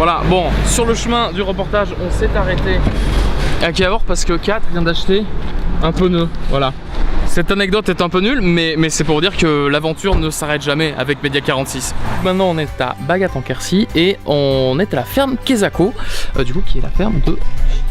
Voilà, bon, sur le chemin du reportage, on s'est arrêté à Cahors parce que Kat vient d'acheter un pneu, voilà. Cette anecdote est un peu nulle, mais c'est pour dire que l'aventure ne s'arrête jamais avec Média 46. Maintenant, on est à Bagat-en-Quercy et on est à la ferme Kezako, du coup, qui est la ferme de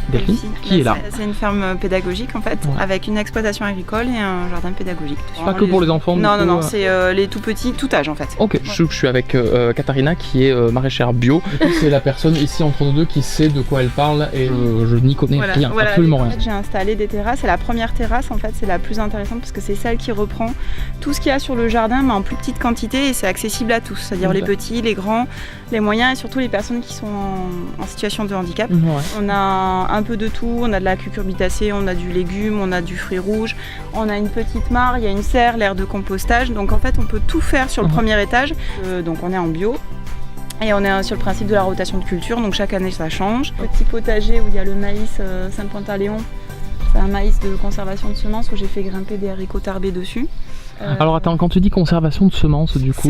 Delphine, qui est là. C'est une ferme pédagogique en fait, avec une exploitation agricole et un jardin pédagogique. C'est pas que pour les enfants. Non, non, c'est les tout petits, tout âge en fait. Ok, je suis avec Katharina qui est maraîchère bio. C'est la personne ici entre nous deux qui sait de quoi elle parle et je n'y connais rien, absolument rien. En fait, j'ai installé des terrasses et la première terrasse en fait c'est la plus intéressante parce que c'est celle qui reprend tout ce qu'il y a sur le jardin mais en plus petite quantité et c'est accessible à tous, c'est-à-dire les petits, les grands, les moyens et surtout les personnes qui sont en situation de handicap. On a un peu de tout, on a de la cucurbitacée, on a du légume, on a du fruit rouge, on a une petite mare, il y a une serre, l'aire de compostage, donc en fait on peut tout faire sur le premier étage, donc on est en bio. Et on est sur le principe de la rotation de culture, donc chaque année ça change. Petit potager où il y a le maïs Saint-Pantaléon, c'est un maïs de conservation de semences où j'ai fait grimper des haricots tarbés dessus. Alors attends, quand tu dis conservation de semences, du coup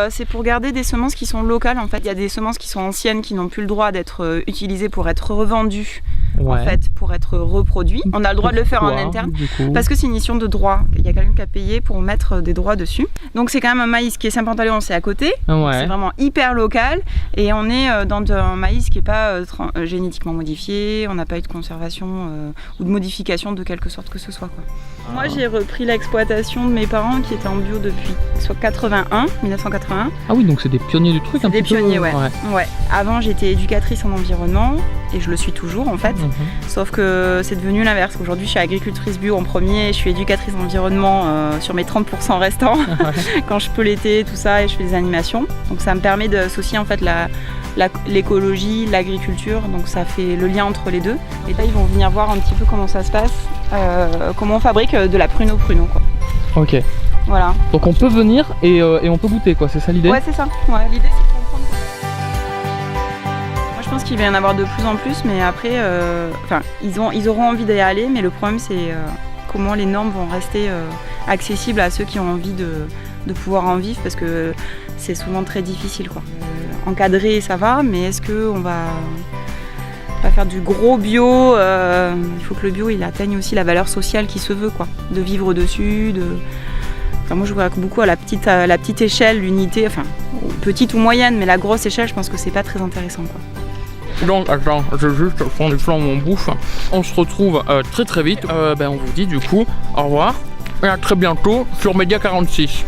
c'est pour garder des semences qui sont locales en fait. Il y a des semences qui sont anciennes qui n'ont plus le droit d'être utilisées pour être revendues. En fait, pour être reproduit. On a le droit de le faire en interne parce que c'est une mission de droit. Il y a quelqu'un qui a payé pour mettre des droits dessus. Donc c'est quand même un maïs qui est Saint-Pantaléon, c'est à côté. C'est vraiment hyper local et on est dans un maïs qui n'est pas génétiquement modifié. On n'a pas eu de conservation ou de modification de quelque sorte que ce soit, quoi. Moi j'ai repris l'exploitation de mes parents qui étaient en bio depuis 1981. Ah oui, donc c'est des pionniers du truc un petit peu. Des pionniers, ouais. Avant j'étais éducatrice en environnement et je le suis toujours en fait. Sauf que c'est devenu l'inverse. Aujourd'hui je suis agricultrice bio en premier et je suis éducatrice en environnement sur mes 30% restants quand je peux l'été, tout ça, et je fais des animations. Donc ça me permet d'associer en fait l'écologie, l'agriculture, donc ça fait le lien entre les deux. Et là ils vont venir voir un petit peu comment ça se passe, comment on fabrique de la pruneau quoi. Ok. Voilà. Donc on peut venir et on peut goûter quoi, c'est ça l'idée? Ouais, c'est ça. Ouais, l'idée c'est de comprendre. Moi je pense qu'il va y en avoir de plus en plus, mais après, ils auront envie d'y aller, mais le problème c'est comment les normes vont rester accessibles à ceux qui ont envie de pouvoir en vivre, parce que c'est souvent très difficile, quoi. Encadrer ça va, mais est-ce qu'on va faire du gros bio? Il faut que le bio il atteigne aussi la valeur sociale qui se veut, quoi, de vivre dessus, moi je vois beaucoup à la petite échelle, l'unité, enfin petite ou moyenne, mais la grosse échelle je pense que c'est pas très intéressant, quoi. Donc attends, je vais juste prendre les flancs en bouffe. On se retrouve très vite. On vous dit du coup au revoir et à très bientôt sur Média 46.